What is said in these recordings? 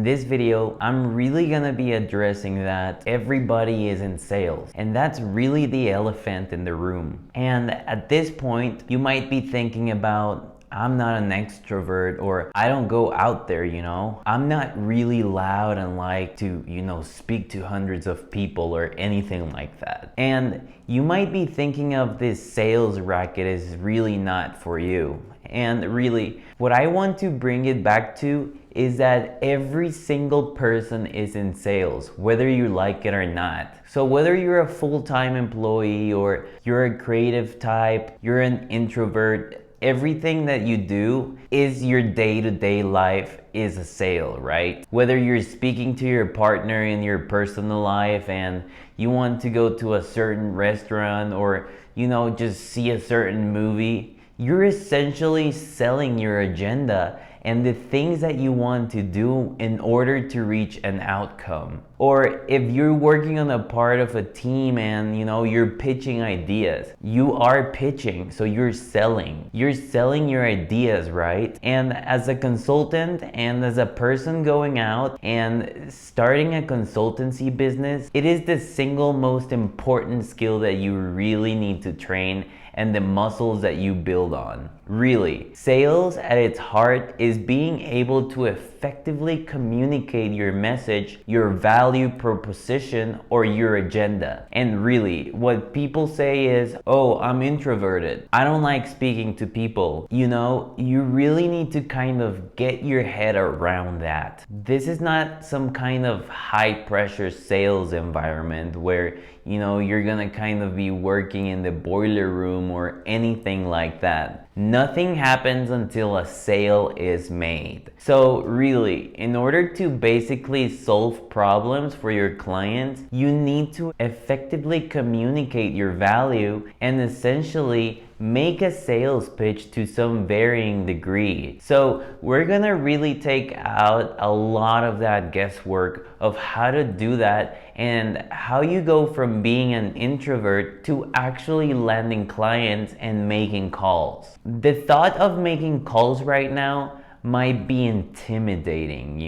this video, I'm really gonna be addressing that everybody is in sales, and that's really the elephant in the room. And at this point, you might be thinking about, I'm not an extrovert, or I don't go out there, I'm not really loud and like to, speak to hundreds of people or anything like that. And you might be thinking of this sales racket is really not for you. And really, what I want to bring it back to is that every single person is in sales, whether you like it or not. So whether you're a full-time employee or you're a creative type, you're an introvert, everything that you do is your day-to-day life is a sale, right? Whether you're speaking to your partner in your personal life and you want to go to a certain restaurant or, just see a certain movie, you're essentially selling your agenda and the things that you want to do in order to reach an outcome. Or if you're working on a part of a team and you're pitching ideas, you are pitching, so you're selling. You're selling your ideas, right? And as a consultant and as a person going out and starting a consultancy business, it is the single most important skill that you really need to train and the muscles that you build on. Really, sales at its heart is being able to effectively communicate your message, your value proposition, or your agenda. And really, what people say is, oh, I'm introverted, I don't like speaking to people. You really need to kind of get your head around that. This is not some kind of high pressure sales environment where you're gonna kind of be working in the boiler room or anything like that. Nothing happens until a sale is made. So really, in order to basically solve problems for your clients, you need to effectively communicate your value and essentially make a sales pitch to some varying degree. So we're gonna really take out a lot of that guesswork of how to do that and how you go from being an introvert to actually landing clients and making calls. The thought of making calls right now might be intimidating,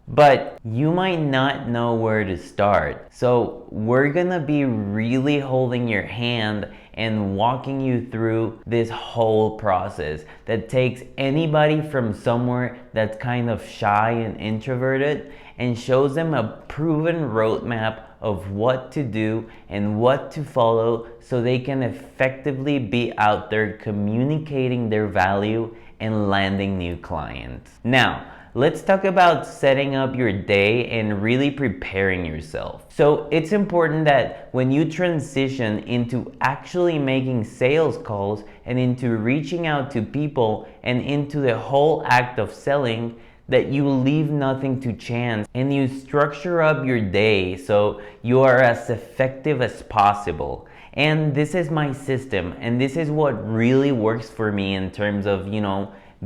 but you might not know where to start. So we're gonna be really holding your hand and walking you through this whole process that takes anybody from somewhere that's kind of shy and introverted and shows them a proven roadmap of what to do and what to follow so they can effectively be out there communicating their value and landing new clients. Now, let's talk about setting up your day and really preparing yourself. So it's important that when you transition into actually making sales calls and into reaching out to people and into the whole act of selling, that you leave nothing to chance and you structure up your day so you are as effective as possible. And this is my system, and this is what really works for me in terms of,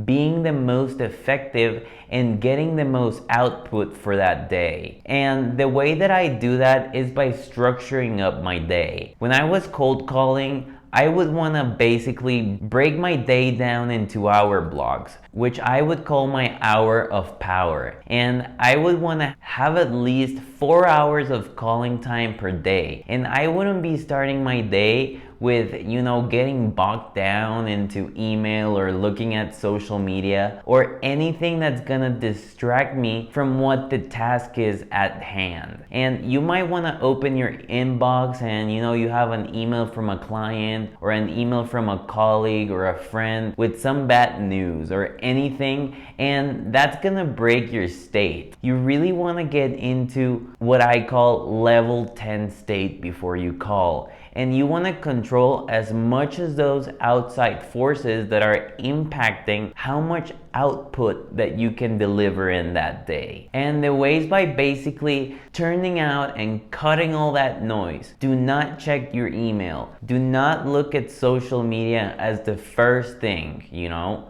being the most effective and getting the most output for that day. And the way that I do that is by structuring up my day. When I was cold calling, I would want to basically break my day down into hour blocks, which I would call my hour of power. And I would want to have at least 4 hours of calling time per day. And I wouldn't be starting my day with, getting bogged down into email or looking at social media or anything that's gonna distract me from what the task is at hand. And you might want to open your inbox and you have an email from a client or an email from a colleague or a friend with some bad news or anything, and that's gonna break your state. You really want to get into what I call level 10 state before you call. And you want to control as much as those outside forces that are impacting how much output that you can deliver in that day. And the ways by basically turning out and cutting all that noise. Do not check your email. Do not look at social media as the first thing,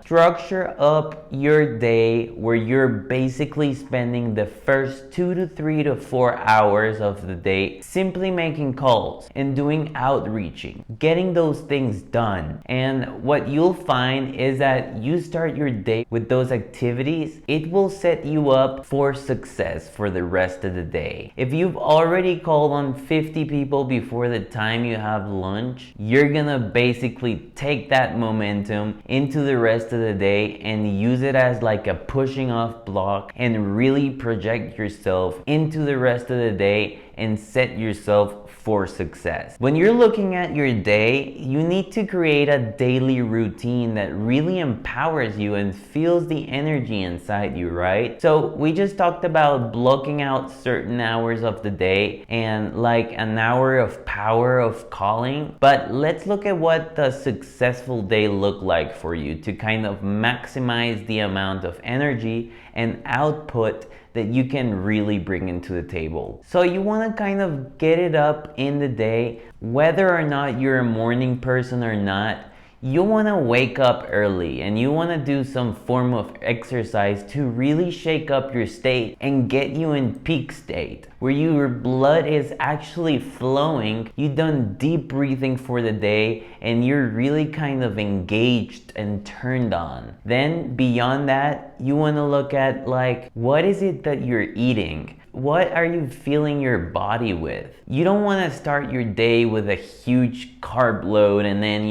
Structure up your day where you're basically spending the first 2 to 3 to 4 hours of the day simply making calls and doing outreaching, getting those things done. And what you'll find is that you start your day with those activities, it will set you up for success for the rest of the day. If you've already called on 50 people before the time you have lunch, you're gonna basically take that momentum into the rest of the day and use it as like a pushing off block and really project yourself into the rest of the day and set yourself for success. When you're looking at your day, you need to create a daily routine that really empowers you and feels the energy inside you, right? So we just talked about blocking out certain hours of the day and like an hour of power of calling, but let's look at what the successful day look like for you to kind of maximize the amount of energy and output that you can really bring into the table. So you want to kind of get it up in the day, whether or not you're a morning person or not. You want to wake up early and you want to do some form of exercise to really shake up your state and get you in peak state where your blood is actually flowing. You've done deep breathing for the day and you're really kind of engaged and turned on. Then beyond that, you want to look at like, what is it that you're eating? What are you filling your body with? You don't want to start your day with a huge carb load and then,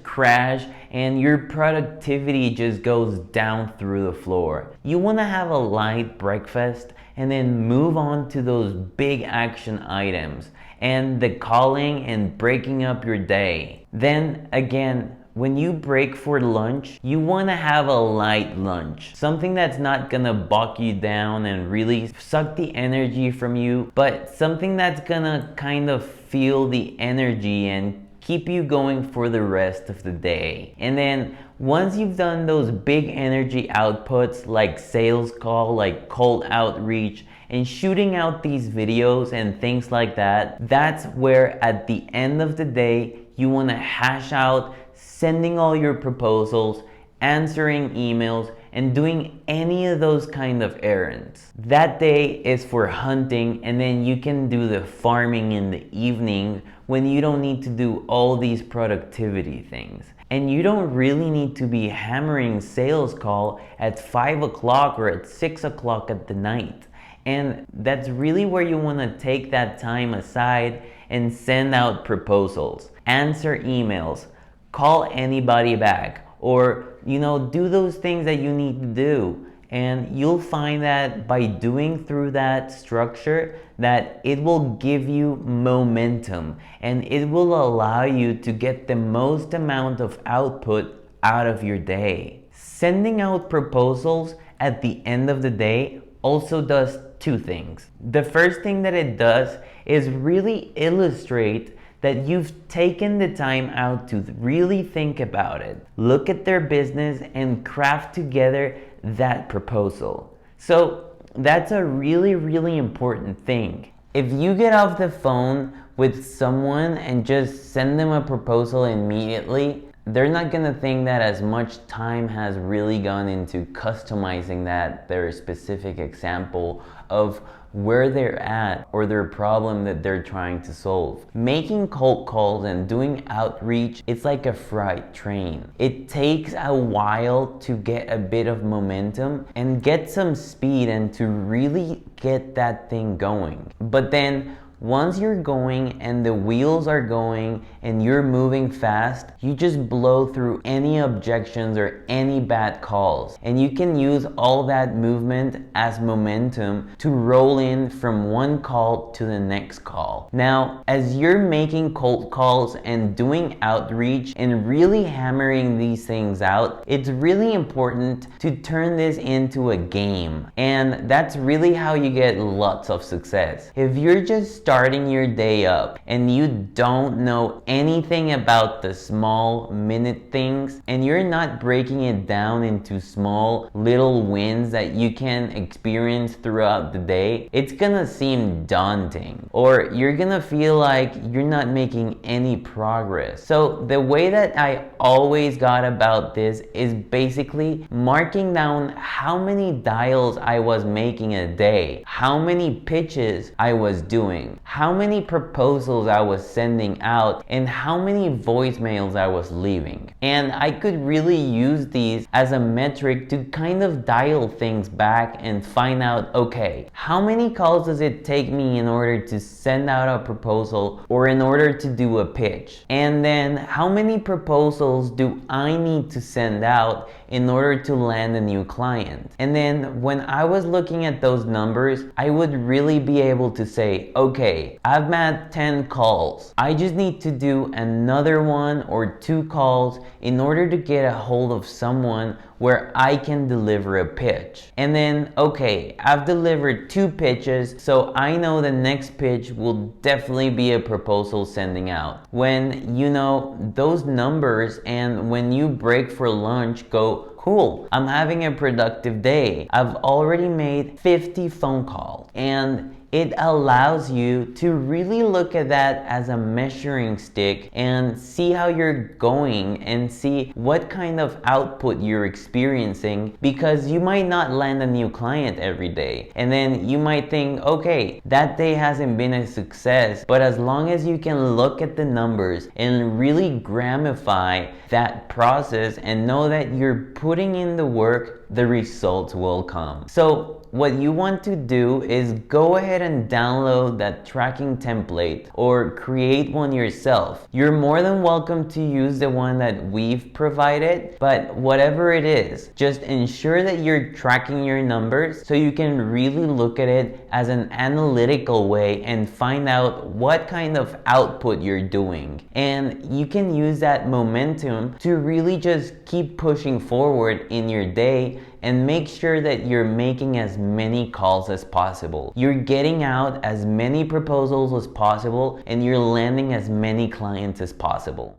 crash and your productivity just goes down through the floor. You want to have a light breakfast and then move on to those big action items and the calling and breaking up your day. Then again, when you break for lunch, you want to have a light lunch. Something that's not gonna bog you down and really suck the energy from you, but something that's gonna kind of feel the energy and keep you going for the rest of the day. And then once you've done those big energy outputs like sales call, like cold outreach, and shooting out these videos and things like that, that's where at the end of the day, you want to hash out sending all your proposals, answering emails, and doing any of those kind of errands. That day is for hunting, and then you can do the farming in the evening when you don't need to do all these productivity things. And you don't really need to be hammering sales call at 5 o'clock or at 6 o'clock at the night. And that's really where you want to take that time aside and send out proposals, answer emails, call anybody back, or do those things that you need to do. And you'll find that by doing through that structure that it will give you momentum and it will allow you to get the most amount of output out of your day. Sending out proposals at the end of the day also does two things. The first thing that it does is really illustrate that you've taken the time out to really think about it, look at their business, and craft together that proposal. So that's a really, really important thing. If you get off the phone with someone and just send them a proposal immediately, they're not gonna think that as much time has really gone into customizing their specific example of where they're at or their problem that they're trying to solve. Making cold calls and doing outreach, it's like a freight train. It takes a while to get a bit of momentum and get some speed and to really get that thing going. But then once you're going and the wheels are going and you're moving fast, you just blow through any objections or any bad calls. And you can use all that movement as momentum to roll in from one call to the next call. Now, as you're making cold calls and doing outreach and really hammering these things out, it's really important to turn this into a game. And that's really how you get lots of success. If you're just starting your day up and you don't know anything about the small minute things and you're not breaking it down into small little wins that you can experience throughout the day, it's gonna seem daunting or you're gonna feel like you're not making any progress. So the way that I always got about this is basically marking down how many dials I was making a day, how many pitches I was doing, doing, how many proposals I was sending out, and how many voicemails I was leaving. And I could really use these as a metric to kind of dial things back and find out, okay, how many calls does it take me in order to send out a proposal or in order to do a pitch? And then how many proposals do I need to send out in order to land a new client? And then when I was looking at those numbers, I would really be able to say, okay, I've made 10 calls. I just need to do another 1 or 2 calls in order to get a hold of someone where I can deliver a pitch. And then, okay, I've delivered 2 pitches, so I know the next pitch will definitely be a proposal sending out. When you know those numbers and when you break for lunch, go, cool, I'm having a productive day. I've already made 50 phone calls. And it allows you to really look at that as a measuring stick and see how you're going and see what kind of output you're experiencing, because you might not land a new client every day. And then you might think, okay, that day hasn't been a success, but as long as you can look at the numbers and really gramify that process and know that you're putting in the work, the results will come. So what you want to do is go ahead and download that tracking template or create one yourself. You're more than welcome to use the one that we've provided, but whatever it is, just ensure that you're tracking your numbers so you can really look at it as an analytical way and find out what kind of output you're doing. And you can use that momentum to really just keep pushing forward in your day and make sure that you're making as many calls as possible. You're getting out as many proposals as possible and you're landing as many clients as possible.